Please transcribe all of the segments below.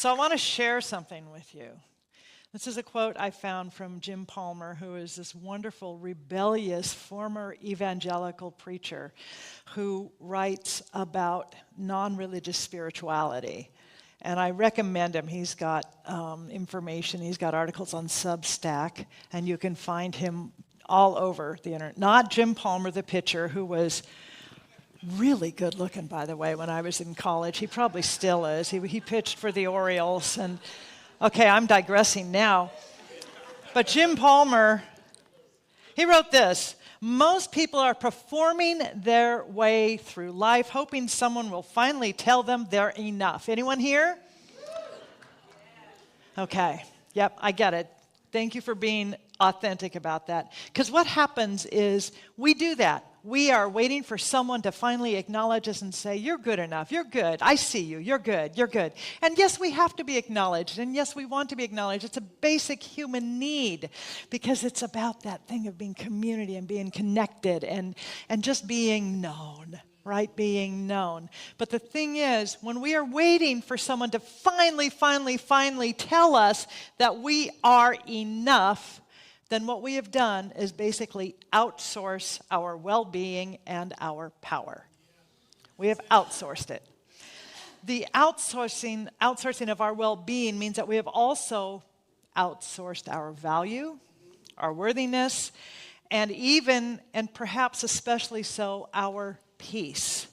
So I want to share something with you. This is a quote I found from Jim Palmer, who is this wonderful, rebellious, former evangelical preacher who writes about non-religious spirituality. And I recommend him. He's got information. He's got articles on Substack, and you can find him all over the internet. Not Jim Palmer, the pitcher, who was really good looking, by the way, when I was in college. He probably still is. He pitched for the Orioles. And okay, I'm digressing now. But Jim Palmer, he wrote this: most people are performing their way through life, hoping someone will finally tell them they're enough. Anyone here? Okay. Yep, I get it. Thank you for being authentic about that. Because what happens is we do that. We are waiting for someone to finally acknowledge us and say, you're good enough, you're good, I see you, you're good, you're good. And yes, we have to be acknowledged, and yes, we want to be acknowledged. It's a basic human need because it's about that thing of being community and being connected and just being known, right? Being known. But the thing is, when we are waiting for someone to finally tell us that we are enough, then what we have done is basically outsource our well-being and our power. We have outsourced it. The outsourcing of our well-being means that we have also outsourced our value, our worthiness, and even, and perhaps especially so, our peace.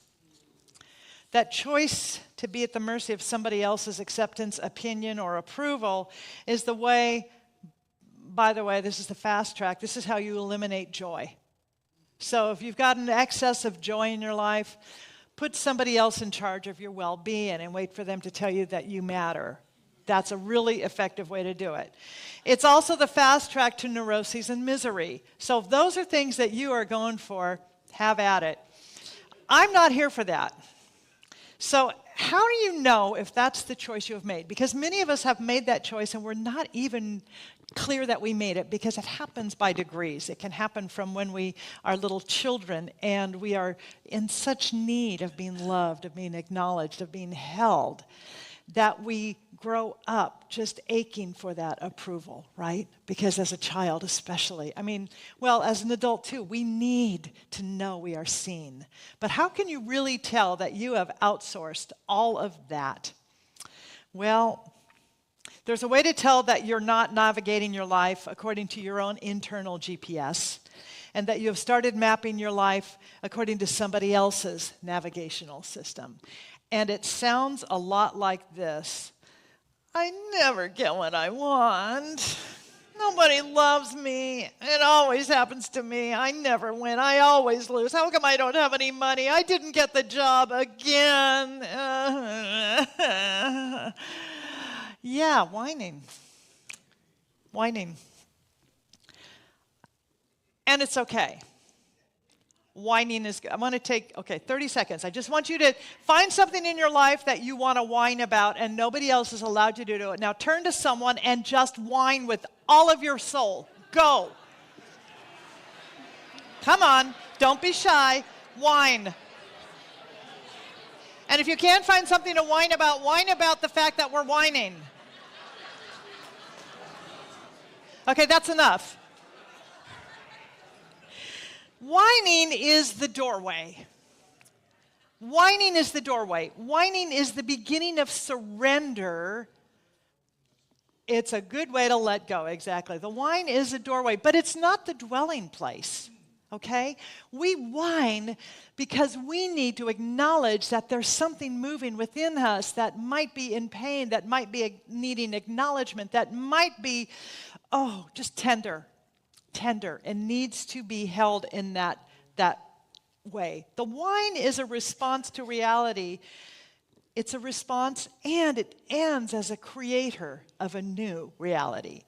That choice to be at the mercy of somebody else's acceptance, opinion, or approval is the way. By the way, this is the fast track. This is how you eliminate joy. So if you've got an excess of joy in your life, put somebody else in charge of your well-being and wait for them to tell you that you matter. That's a really effective way to do it. It's also the fast track to neuroses and misery. So if those are things that you are going for, have at it. I'm not here for that. So how do you know if that's the choice you have made? Because many of us have made that choice and we're not even clear that we made it, because it happens by degrees. It can happen from when we are little children and we are in such need of being loved, of being acknowledged, of being held, that we grow up just aching for that approval, right? Because as a child especially, as an adult too, we need to know we are seen. But how can you really tell that you have outsourced all of that? Well, there's a way to tell that you're not navigating your life according to your own internal GPS, and that you have started mapping your life according to somebody else's navigational system. And it sounds a lot like this: I never get what I want. Nobody loves me. It always happens to me. I never win. I always lose. How come I don't have any money? I didn't get the job again. Yeah, whining. And it's okay. Whining is good. I'm going to take, 30 seconds. I just want you to find something in your life that you want to whine about and nobody else is allowed you to do it. Now turn to someone and just whine with all of your soul. Go. Come on. Don't be shy. Whine. And if you can't find something to whine about the fact that we're whining. Okay, that's enough. Whining is the doorway. Whining is the doorway. Whining is the beginning of surrender. It's a good way to let go, exactly. The whine is a doorway, but it's not the dwelling place, okay? We whine because we need to acknowledge that there's something moving within us that might be in pain, that might be needing acknowledgement, that might be, just tender, and needs to be held in that way. The whine is a response to reality. It's a response, and it ends as a creator of a new reality.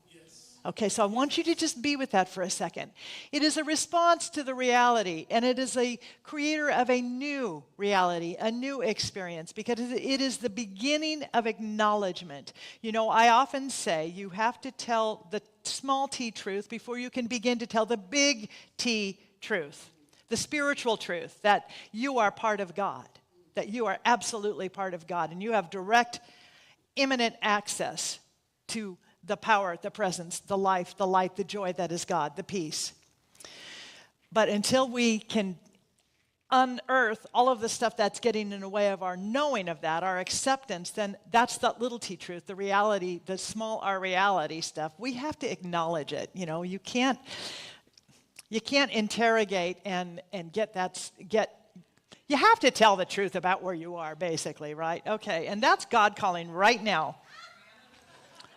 Okay, so I want you to just be with that for a second. It is a response to the reality, and it is a creator of a new reality, a new experience, because it is the beginning of acknowledgement. You know, I often say you have to tell the small t truth before you can begin to tell the big T truth, the spiritual truth, that you are part of God, that you are absolutely part of God, and you have direct imminent access to the power, the presence, the life, the light, the joy that is God, the peace. But until we can unearth all of the stuff that's getting in the way of our knowing of that, our acceptance, then that's that little t truth, the reality, the small r reality stuff. We have to acknowledge it. You can't interrogate and you have to tell the truth about where you are, basically, right? Okay, and that's God calling right now.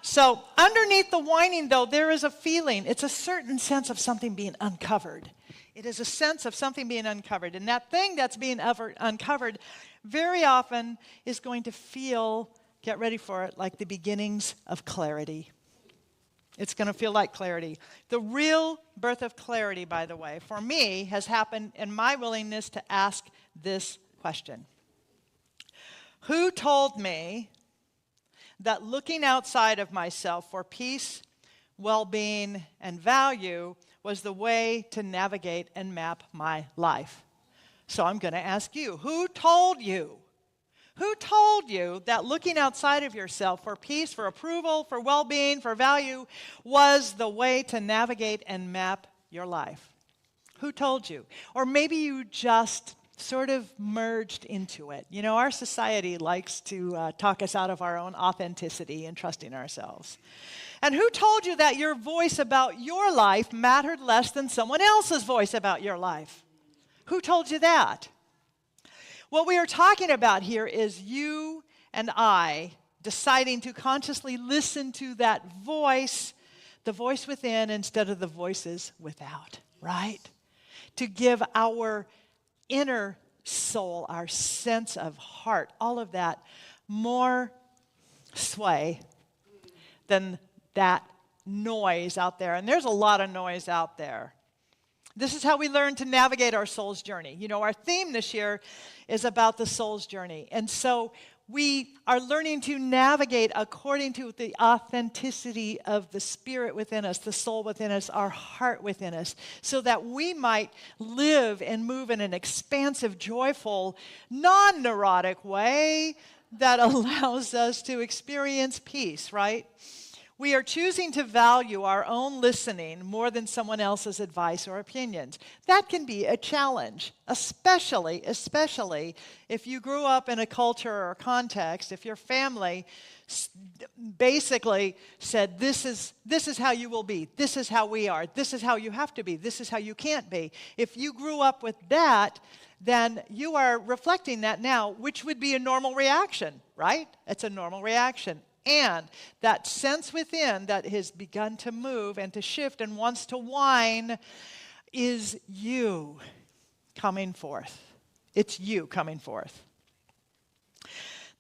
So underneath the whining, though, there is a feeling. It's a certain sense of something being uncovered. It is a sense of something being uncovered. And that thing that's being uncovered very often is going to feel, get ready for it, like the beginnings of clarity. It's going to feel like clarity. The real birth of clarity, by the way, for me, has happened in my willingness to ask this question. Who told me that looking outside of myself for peace, well-being, and value was the way to navigate and map my life? So I'm going to ask you, who told you? Who told you that looking outside of yourself for peace, for approval, for well-being, for value was the way to navigate and map your life? Who told you? Or maybe you just sort of merged into it. Our society likes to talk us out of our own authenticity and trusting ourselves. And who told you that your voice about your life mattered less than someone else's voice about your life? Who told you that? What we are talking about here is you and I deciding to consciously listen to that voice, the voice within instead of the voices without, right? To give our inner soul, our sense of heart, all of that more sway than that noise out there. And there's a lot of noise out there. This is how we learn to navigate our soul's journey. Our theme this year is about the soul's journey. And so we are learning to navigate according to the authenticity of the spirit within us, the soul within us, our heart within us, so that we might live and move in an expansive, joyful, non-neurotic way that allows us to experience peace, right? We are choosing to value our own listening more than someone else's advice or opinions. That can be a challenge, especially if you grew up in a culture or context, if your family basically said, this is how you will be, this is how we are, this is how you have to be, this is how you can't be. If you grew up with that, then you are reflecting that now, which would be a normal reaction, right? It's a normal reaction. And that sense within that has begun to move and to shift and wants to whine is you coming forth. It's you coming forth.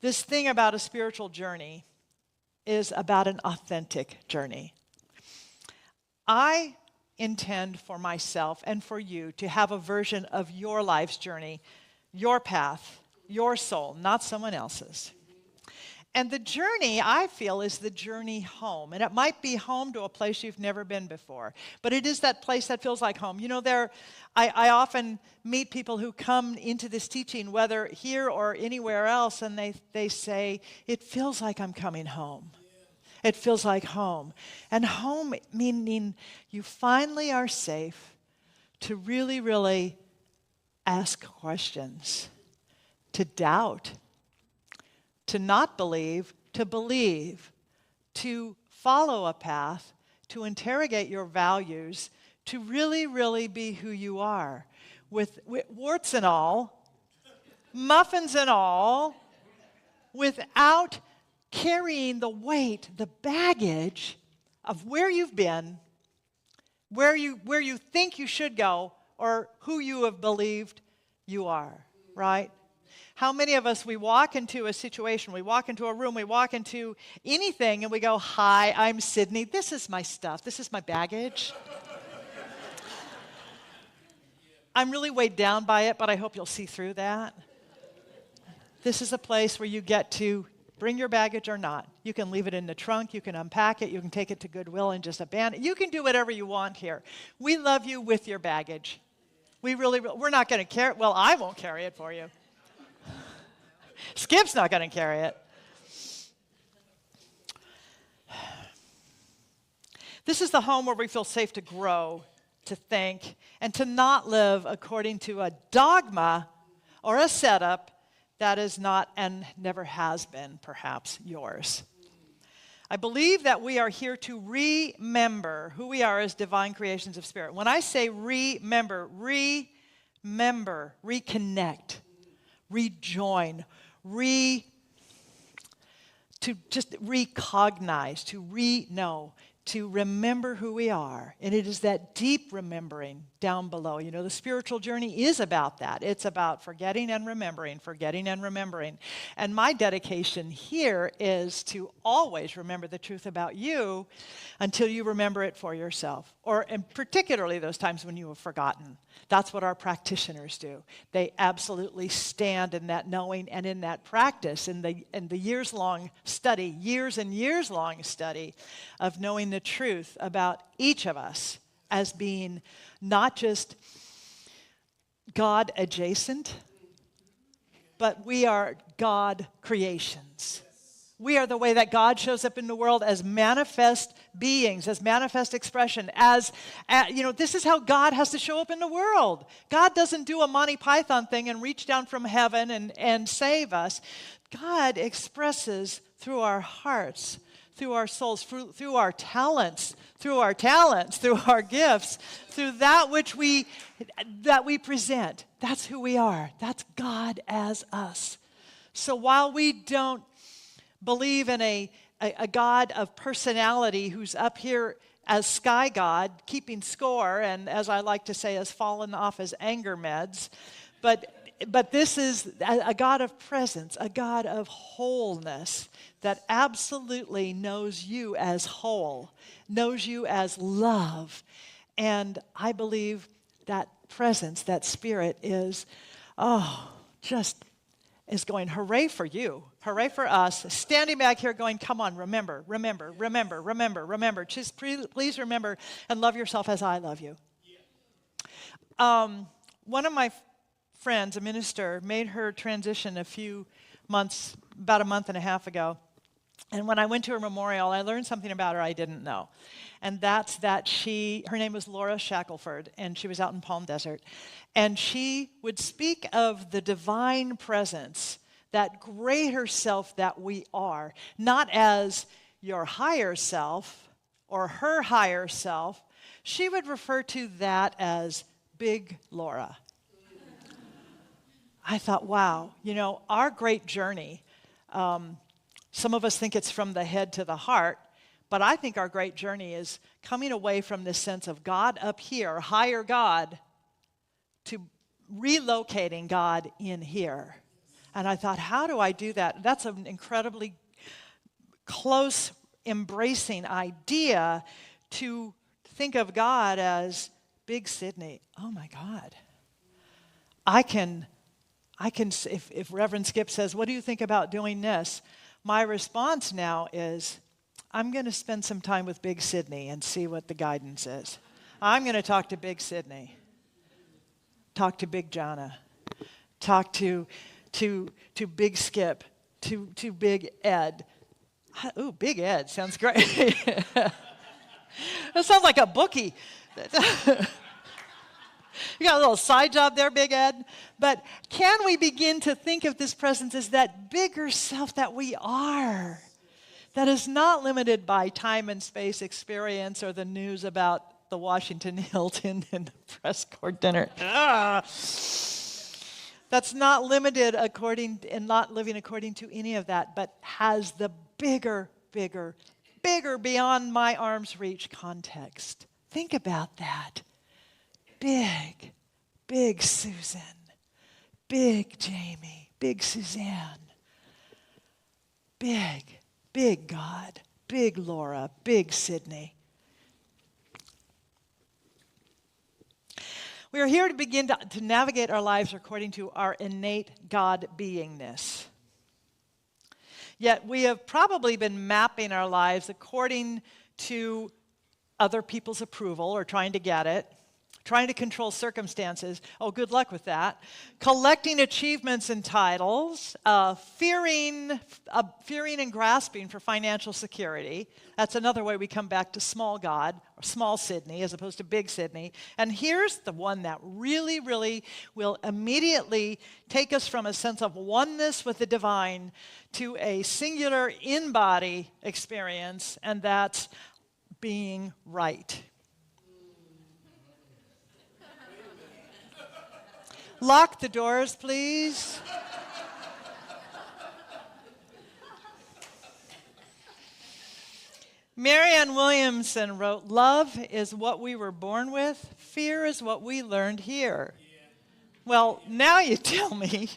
This thing about a spiritual journey is about an authentic journey. I intend for myself and for you to have a version of your life's journey, your path, your soul, not someone else's. And the journey, I feel, is the journey home. And it might be home to a place you've never been before. But it is that place that feels like home. I often meet people who come into this teaching, whether here or anywhere else, and they say, it feels like I'm coming home. It feels like home. And home meaning you finally are safe to really, really ask questions, to doubt, to not believe, to believe, to follow a path, to interrogate your values, to really, really be who you are, with warts and all, muffins and all, without carrying the weight, the baggage of where you've been, where you think you should go, or who you have believed you are, right? How many of us, we walk into a situation, we walk into a room, we walk into anything, and we go, hi, I'm Sydney. This is my stuff. This is my baggage. I'm really weighed down by it, but I hope you'll see through that. This is a place where you get to bring your baggage or not. You can leave it in the trunk. You can unpack it. You can take it to Goodwill and just abandon it. You can do whatever you want here. We love you with your baggage. We're not going to carry it. Well, I won't carry it for you. Skip's not going to carry it. This is the home where we feel safe to grow, to think, and to not live according to a dogma or a setup that is not and never has been, perhaps, yours. I believe that we are here to remember who we are as divine creations of spirit. When I say remember, reconnect, rejoin, to just recognize, to re-know, to remember who we are. And it is that deep remembering down below. You know, the spiritual journey is about that. It's about forgetting and remembering, forgetting and remembering. And my dedication here is to always remember the truth about you until you remember it for yourself. And particularly those times when you have forgotten. That's what our practitioners do. They absolutely stand in that knowing and in that practice, in the years-long study, years and years-long study of knowing the truth about each of us as being not just God adjacent, but we are God creations. We are the way that God shows up in the world as manifest beings, as manifest expression, this is how God has to show up in the world. God doesn't do a Monty Python thing and reach down from heaven and save us. God expresses through our hearts, through our souls, through our talents, through our gifts, through that which we present. That's who we are. That's God as us. So while we don't believe in a God of personality who's up here as sky God, keeping score, and as I like to say, has fallen off his anger meds, but this is a God of presence, a God of wholeness that absolutely knows you as whole, knows you as love. And I believe that presence, that spirit is going, hooray for you, hooray for us, standing back here going, come on, remember. Just please remember and love yourself as I love you. One of my friends, a minister, made her transition about a month and a half ago. And when I went to her memorial, I learned something about her I didn't know. And that's that her name was Laura Shackelford, and she was out in Palm Desert. And she would speak of the divine presence, that greater self that we are, not as your higher self or her higher self. She would refer to that as Big Laura. I thought, wow, our great journey, some of us think it's from the head to the heart, but I think our great journey is coming away from this sense of God up here, higher God, to relocating God in here. And I thought, how do I do that? That's an incredibly close, embracing idea to think of God as Big Sydney. Oh my God. I can, if Reverend Skip says, what do you think about doing this? My response now is, I'm going to spend some time with Big Sydney and see what the guidance is. I'm going to talk to Big Sydney, talk to Big Jana, talk to Big Skip, to Big Ed. Ooh, Big Ed sounds great. That sounds like a bookie. You got a little side job there, Big Ed. But can we begin to think of this presence as that bigger self that we are, that is not limited by time and space experience or the news about the Washington Hilton and the press corps dinner? That's not limited and not living according to any of that, but has the bigger beyond my arm's reach context. Think about that. Big Susan, big Jamie, big Suzanne, big God, big Laura, big Sydney. We are here to begin to navigate our lives according to our innate God beingness. Yet we have probably been mapping our lives according to other people's approval or trying to get it, trying to control circumstances. Oh, good luck with that. Collecting achievements and titles, fearing and grasping for financial security. That's another way we come back to small God, or small Sydney, as opposed to big Sydney. And here's the one that really, really will immediately take us from a sense of oneness with the divine to a singular in-body experience, and that's being right. Lock the doors, please. Marianne Williamson wrote, "Love is what we were born with. Fear is what we learned here." Well, now you tell me.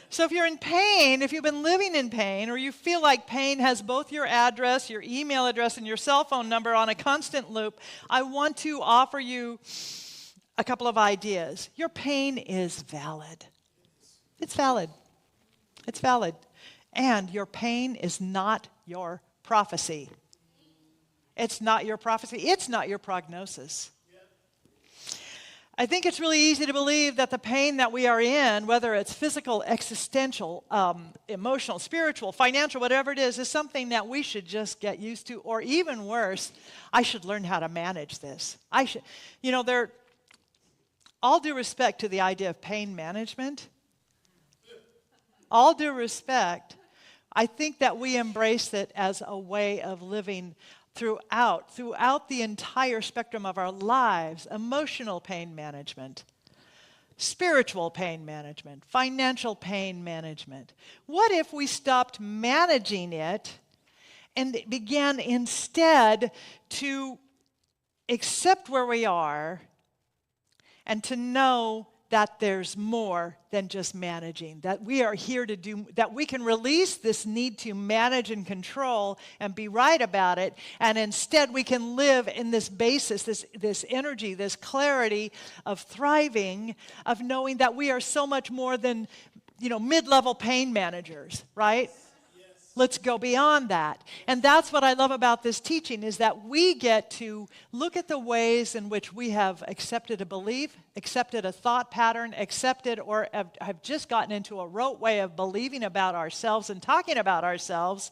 So if you're in pain, if you've been living in pain, or you feel like pain has both your address, your email address, and your cell phone number on a constant loop, I want to offer you a couple of ideas. Your pain is valid. It's valid. It's valid. And your pain is not your prophecy. It's not your prophecy. It's not your prognosis. I think it's really easy to believe that the pain that we are in, whether it's physical, existential, emotional, spiritual, financial, whatever it is something that we should just get used to, or even worse, I should learn how to manage this. All due respect to the idea of pain management, all due respect, I think that we embrace it as a way of living throughout the entire spectrum of our lives. Emotional pain management, spiritual pain management, financial pain management. What if we stopped managing it and began instead to accept where we are and to know that there's more than just managing, that we are here to do, that we can release this need to manage and control and be right about it, and instead we can live in this basis, this energy, this clarity of thriving, of knowing that we are so much more than, mid-level pain managers, right? Let's go beyond that. And that's what I love about this teaching, is that we get to look at the ways in which we have accepted a belief, accepted a thought pattern, accepted or have just gotten into a rote way of believing about ourselves and talking about ourselves,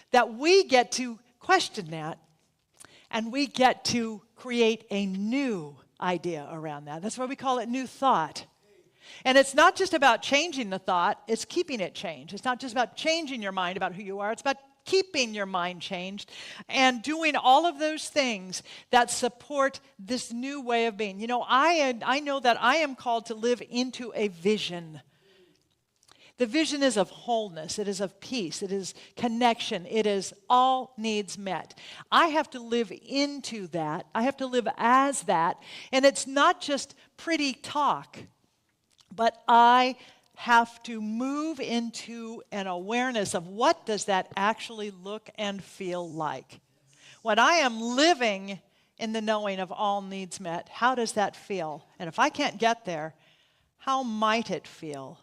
that we get to question that, and we get to create a new idea around that. That's why we call it new thought. And it's not just about changing the thought, it's keeping it changed. It's not just about changing your mind about who you are, it's about keeping your mind changed and doing all of those things that support this new way of being. I know that I am called to live into a vision. The vision is of wholeness, it is of peace, it is connection, it is all needs met. I have to live into that, I have to live as that, and it's not just pretty talk. But I have to move into an awareness of what does that actually look and feel like. When I am living in the knowing of all needs met, how does that feel? And if I can't get there, how might it feel?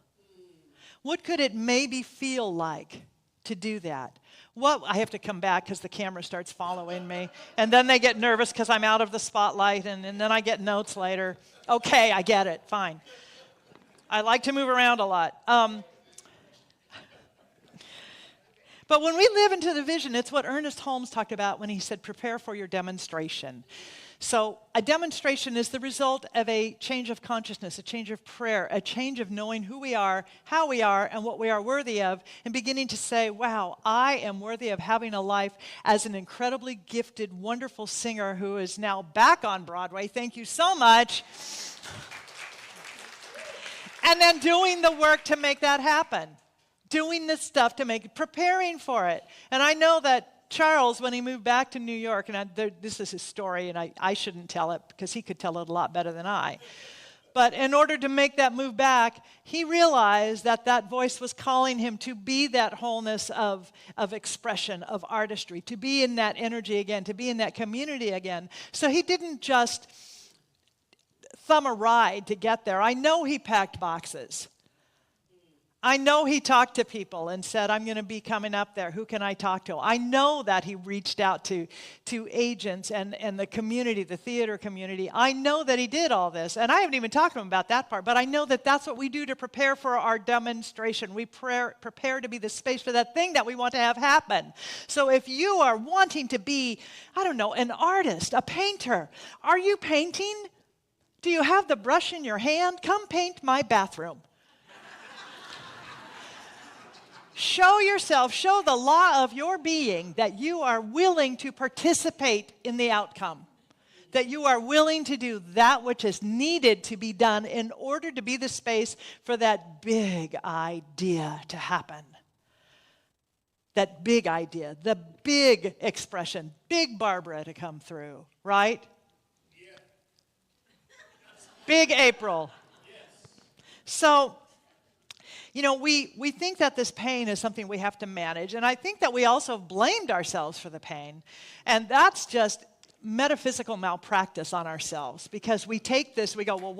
What could it maybe feel like to do that? I have to come back because the camera starts following me. And then they get nervous because I'm out of the spotlight, and then I get notes later. Okay, I get it, fine. I like to move around a lot. But when we live into the vision, it's what Ernest Holmes talked about when he said, prepare for your demonstration. So a demonstration is the result of a change of consciousness, a change of prayer, a change of knowing who we are, how we are, and what we are worthy of, and beginning to say, wow, I am worthy of having a life as an incredibly gifted, wonderful singer who is now back on Broadway. Thank you so much. And then doing the work to make that happen. Doing the stuff to preparing for it. And I know that Charles, when he moved back to New York, and this is his story, and I shouldn't tell it because he could tell it a lot better than I. But in order to make that move back, he realized that voice was calling him to be that wholeness of expression, of artistry, to be in that energy again, to be in that community again. So he didn't just thumb a ride to get there. I know he packed boxes. I know he talked to people and said, I'm going to be coming up there. Who can I talk to? I know that he reached out to agents and the community, the theater community. I know that he did all this. And I haven't even talked to him about that part. But I know that that's what we do to prepare for our demonstration. We prepare to be the space for that thing that we want to have happen. So if you are wanting to be, I don't know, an artist, a painter, are you painting? Do you have the brush in your hand? Come paint my bathroom. Show yourself, show the law of your being that you are willing to participate in the outcome, that you are willing to do that which is needed to be done in order to be the space for that big idea to happen. That big idea, the big expression, big Barbara to come through, right? Yeah. Big April. Yes. So, you know, we think that this pain is something we have to manage, and I think that we also blamed ourselves for the pain, and that's just metaphysical malpractice on ourselves, because we take this, we go, well,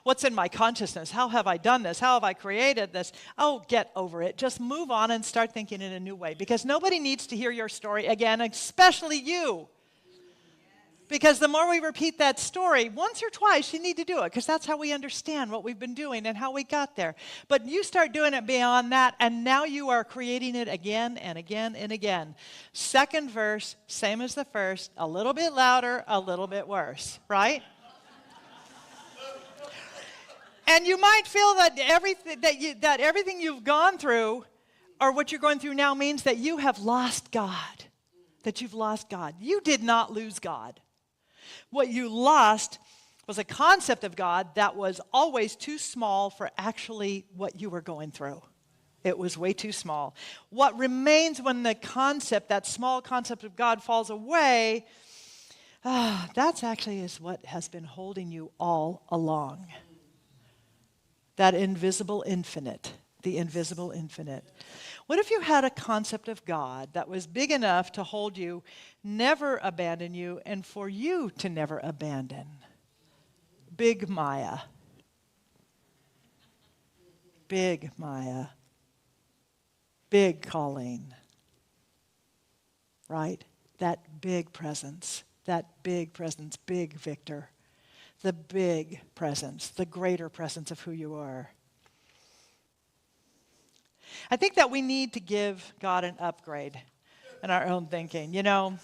what's in my consciousness? How have I done this? How have I created this? Oh, get over it. Just move on and start thinking in a new way, because nobody needs to hear your story again, especially you. Because the more we repeat that story, once or twice, you need to do it, because that's how we understand what we've been doing and how we got there. But you start doing it beyond that, and now you are creating it again and again and again. Second verse, same as the first, a little bit louder, a little bit worse, right? And you might feel that everything you've gone through, or what you're going through now, means that you have lost God, that you've lost God. You did not lose God. What you lost was a concept of God that was always too small for actually what you were going through. It was way too small. What remains when the concept, that small concept of God, falls away, that's actually is what has been holding you all along. That invisible infinite, the invisible infinite. What if you had a concept of God that was big enough to hold you, never abandon you, and for you to never abandon? Big Maya. Big Maya. Big Colleen. Right? That big presence. That big presence. Big Victor. The big presence. The greater presence of who you are. I think that we need to give God an upgrade in our own thinking. You know,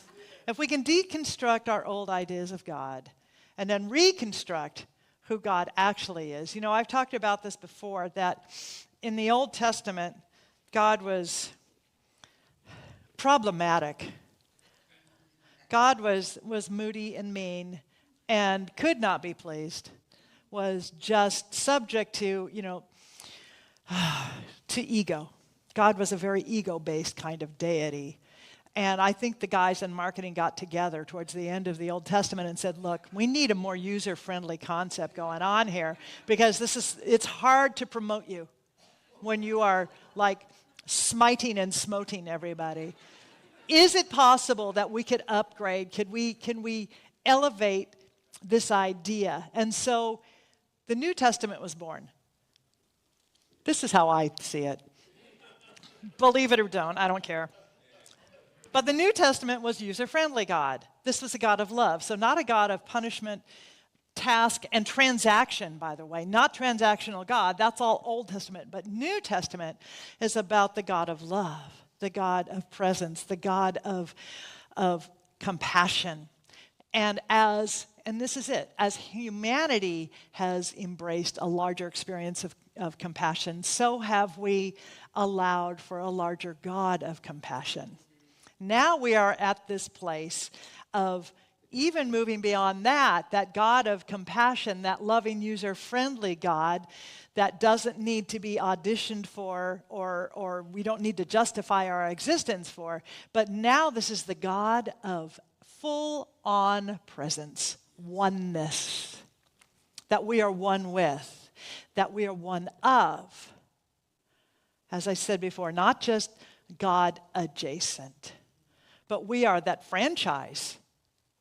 if we can deconstruct our old ideas of God and then reconstruct who God actually is. You know, I've talked about this before, that in the Old Testament, God was problematic. God was moody and mean and could not be pleased, was just subject to, you know, to ego. God was a very ego-based kind of deity. And I think the guys in marketing got together towards the end of the Old Testament and said, look, we need a more user-friendly concept going on here, because it's hard to promote you when you are like smiting and smoting everybody. Is it possible that we could upgrade? Can we elevate this idea? And so the New Testament was born. This is how I see it. Believe it or don't, I don't care. But the New Testament was user-friendly God. This was a God of love, so not a God of punishment, task, and transaction, by the way. Not transactional God, that's all Old Testament. But New Testament is about the God of love, the God of presence, the God of compassion. And this is it, as humanity has embraced a larger experience of compassion, so have we allowed for a larger God of compassion. Now we are at this place of even moving beyond that God of compassion, that loving, user-friendly God that doesn't need to be auditioned for or we don't need to justify our existence for. But now this is the God of full-on presence, oneness, that we are one with, that we are one of. As I said before, not just God adjacent, but we are that franchise.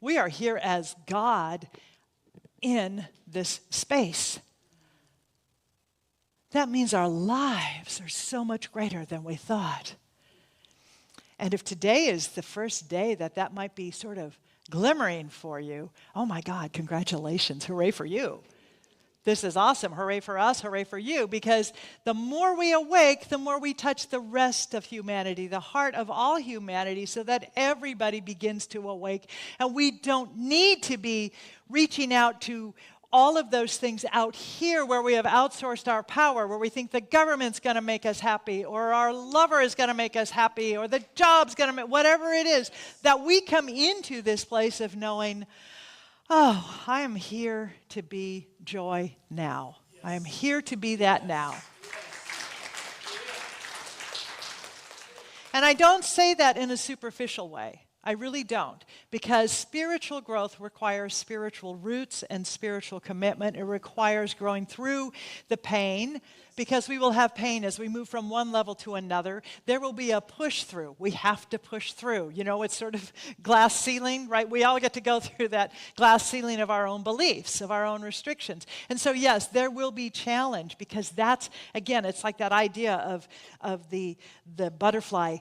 We are here as God in this space. that means our lives are so much greater than we thought. And if today is the first day that might be sort of glimmering for you, oh my God, congratulations, hooray for you. This is awesome. Hooray for us, hooray for you, because the more we awake, the more we touch the rest of humanity, the heart of all humanity, so that everybody begins to awake. And we don't need to be reaching out to all of those things out here where we have outsourced our power, where we think the government's going to make us happy, or our lover is going to make us happy, or the job's going to make, whatever it is, that we come into this place of knowing, oh, I am here to be joy now. Yes. I am here to be that now. And I don't say that in a superficial way. I really don't. Because spiritual growth requires spiritual roots and spiritual commitment. It requires growing through the pain, because we will have pain as we move from one level to another. There will be a push through. We have to push through. You know, it's sort of glass ceiling, right? We all get to go through that glass ceiling of our own beliefs, of our own restrictions. And so, yes, there will be challenge, because that's, again, it's like that idea of the butterfly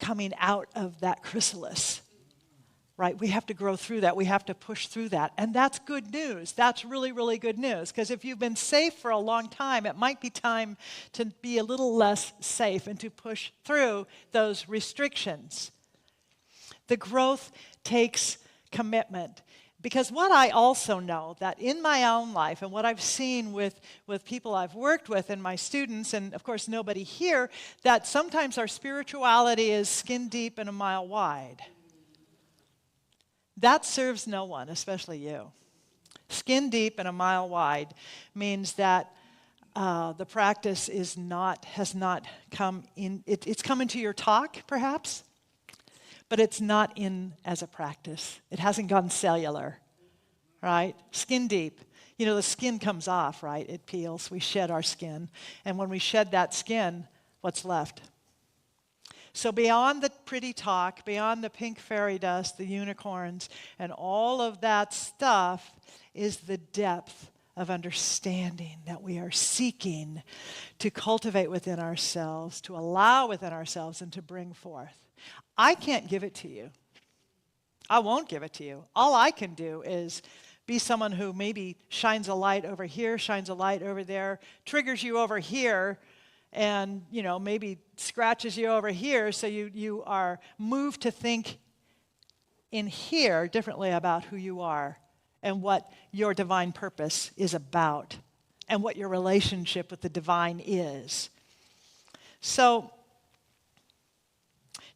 coming out of that chrysalis, right? We have to grow through that. We have to push through that. And that's good news. That's really, really good news. Because if you've been safe for a long time, it might be time to be a little less safe and to push through those restrictions. The growth takes commitment. Because what I also know, that in my own life and what I've seen with people I've worked with and my students, and of course nobody here, that sometimes our spirituality is skin deep and a mile wide. That serves no one, especially you. Skin deep and a mile wide means that the practice has not come in. It's come into your talk, perhaps, but it's not in as a practice. It hasn't gone cellular, right? Skin deep. You know, the skin comes off, right? It peels. We shed our skin. And when we shed that skin, what's left? So beyond the pretty talk, beyond the pink fairy dust, the unicorns, and all of that stuff is the depth of understanding that we are seeking to cultivate within ourselves, to allow within ourselves, and to bring forth. I can't give it to you. I won't give it to you. All I can do is be someone who maybe shines a light over here, shines a light over there, triggers you over here, and, you know, maybe scratches you over here, so you are moved to think in here differently about who you are and what your divine purpose is about and what your relationship with the divine is. So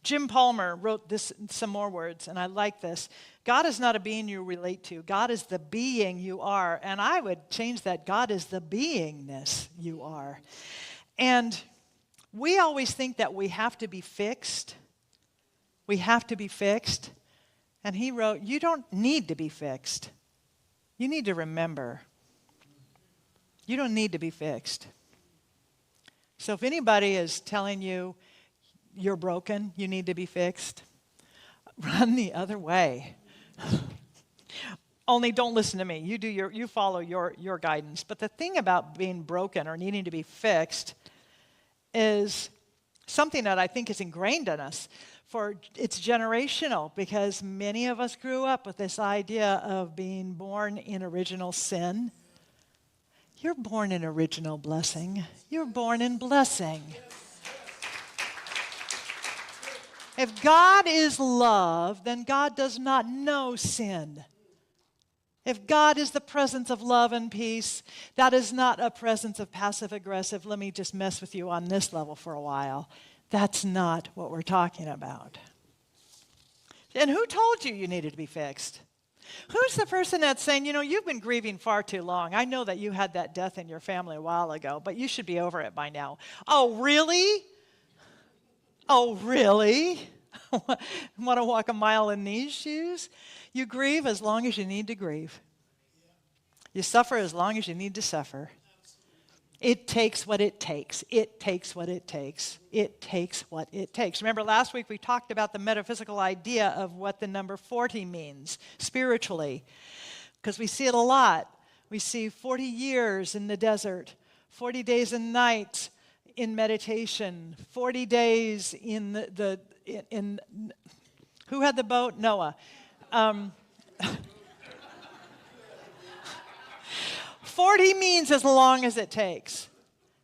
Jim Palmer wrote some more words, and I like this. God is not a being you relate to. God is the being you are. And I would change that. God is the beingness you are. And we always think that we have to be fixed. We have to be fixed. And he wrote, you don't need to be fixed. You need to remember. You don't need to be fixed. So if anybody is telling you you're broken, you need to be fixed, run the other way. Only don't listen to me. You follow your guidance. But the thing about being broken or needing to be fixed is something that I think is ingrained in us. For it's generational, because many of us grew up with this idea of being born in original sin. You're born in original blessing. You're born in blessing. If God is love, then God does not know sin. If God is the presence of love and peace, that is not a presence of passive-aggressive, let me just mess with you on this level for a while. That's not what we're talking about. And who told you you needed to be fixed? Who's the person that's saying, you know, you've been grieving far too long. I know that you had that death in your family a while ago, but you should be over it by now. Oh, really? Oh, really? Want to walk a mile in these shoes? You grieve as long as you need to grieve. You suffer as long as you need to suffer. It takes what it takes. It takes what it takes. It takes what it takes. Remember last week we talked about the metaphysical idea of what the number 40 means spiritually, because we see it a lot. We see 40 years in the desert, 40 days and nights in meditation, 40 days in who had the boat? Noah. 40 means as long as it takes.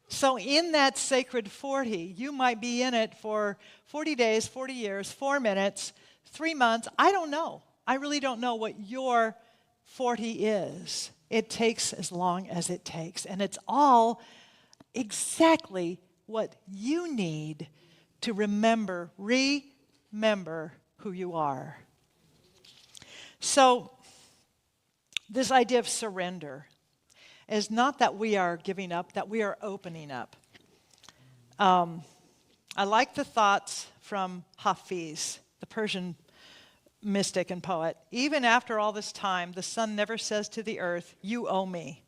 So in that sacred 40, you might be in it for 40 days, 40 years, 4 minutes, 3 months. I don't know. I really don't know what your 40 is. It takes as long as it takes. And it's all exactly what you need to remember who you are. So this idea of surrender is not that we are giving up, that we are opening up. I like the thoughts from Hafiz, the Persian mystic and poet. Even after all this time, the sun never says to the earth, "You owe me."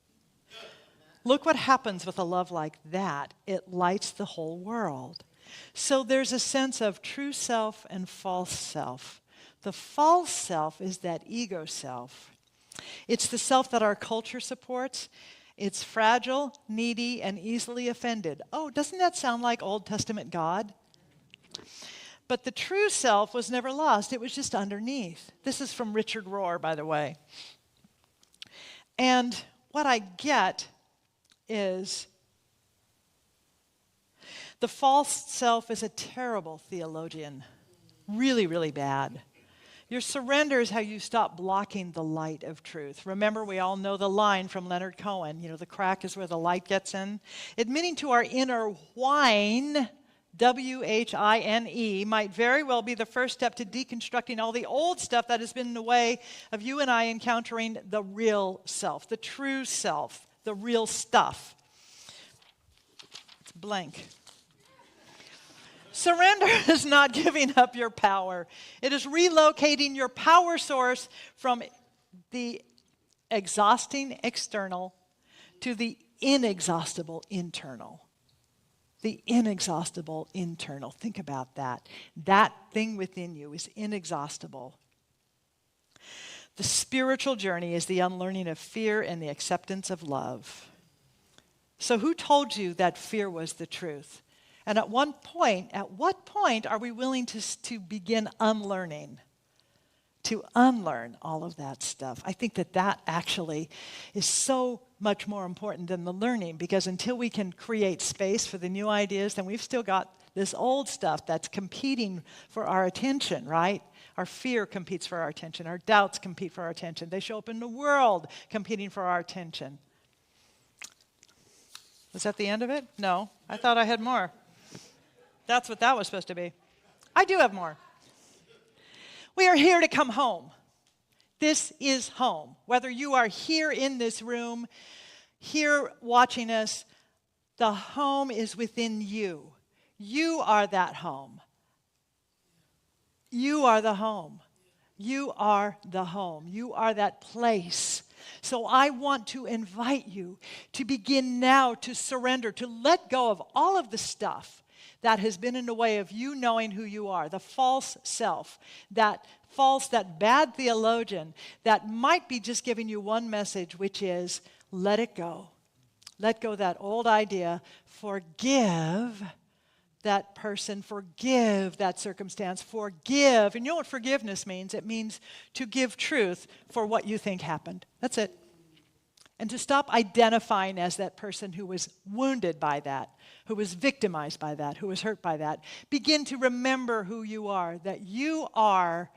Look what happens with a love like that. It lights the whole world. So there's a sense of true self and false self. The false self is that ego self. It's the self that our culture supports. It's fragile, needy, and easily offended. Oh, doesn't that sound like Old Testament God? But the true self was never lost. It was just underneath. This is from Richard Rohr, by the way. And what I get is the false self is a terrible theologian. Really, really bad. Your surrender is how you stop blocking the light of truth. Remember, we all know the line from Leonard Cohen, the crack is where the light gets in. Admitting to our inner whine, W-H-I-N-E, might very well be the first step to deconstructing all the old stuff that has been in the way of you and I encountering the real self, the true self, the real stuff. It's blank. Surrender is not giving up your power. It is relocating your power source from the exhausting external to the inexhaustible internal. The inexhaustible internal. Think about that. That thing within you is inexhaustible. The spiritual journey is the unlearning of fear and the acceptance of love. So who told you that fear was the truth? And at what point are we willing to begin unlearning? To unlearn all of that stuff. I think that actually is so much more important than the learning, because until we can create space for the new ideas, then we've still got this old stuff that's competing for our attention, right? Our fear competes for our attention. Our doubts compete for our attention. They show up in the world competing for our attention. Was that the end of it? No, I thought I had more. That's what that was supposed to be. I do have more. We are here to come home. This is home. Whether you are here in this room, here watching us, the home is within you. You are that home. You are the home. You are the home. You are that place. So I want to invite you to begin now to surrender, to let go of all of the stuff that has been in the way of you knowing who you are, the false self, that bad theologian that might be just giving you one message, which is, let it go. Let go of that old idea. Forgive that person. Forgive that circumstance. Forgive. And you know what forgiveness means? It means to give truth for what you think happened. That's it. And to stop identifying as that person who was wounded by that, who was victimized by that, who was hurt by that. Begin to remember who you are, that you are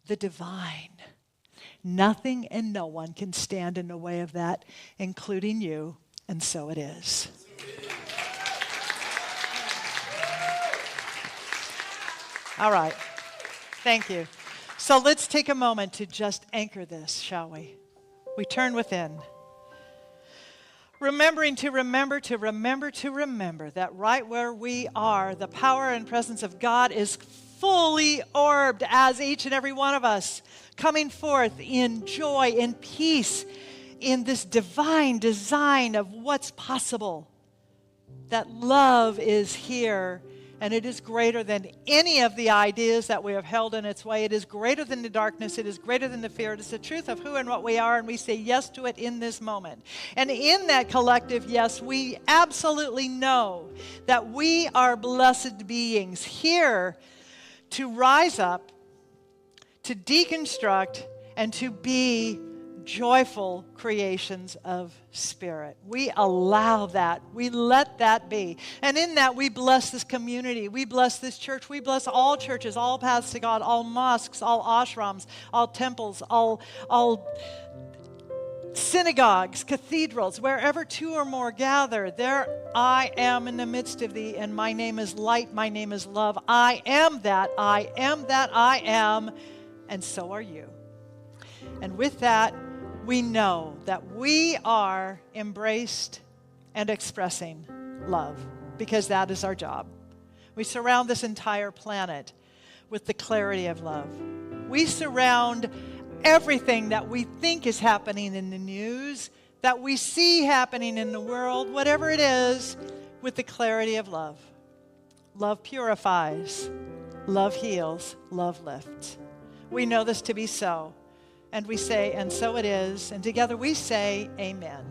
the divine. Nothing and no one can stand in the way of that, including you, and so it is. All right. Thank you. So let's take a moment to just anchor this, shall we? We turn within. Remembering to remember that right where we are, the power and presence of God is fully orbed as each and every one of us, coming forth in joy, in peace, in this divine design of what's possible. That love is here And it is greater than any of the ideas that we have held in its way. It is greater than the darkness. It is greater than the fear. It is the truth of who and what we are, and we say yes to it in this moment. And in that collective yes, we absolutely know that we are blessed beings here to rise up, to deconstruct, and to be joyful creations of spirit. We allow that. We let that be. And in that, we bless this community. We bless this church. We bless all churches, all paths to God, all mosques, all ashrams, all temples, all synagogues, cathedrals, wherever two or more gather, there I am in the midst of thee, and my name is light, my name is love. I am that, I am that, I am, and so are you. And with that, we know that we are embraced and expressing love, because that is our job. We surround this entire planet with the clarity of love. We surround everything that we think is happening in the news, that we see happening in the world, whatever it is, with the clarity of love. Love purifies, love heals, love lifts. We know this to be so. And we say, and so it is. And together we say, amen.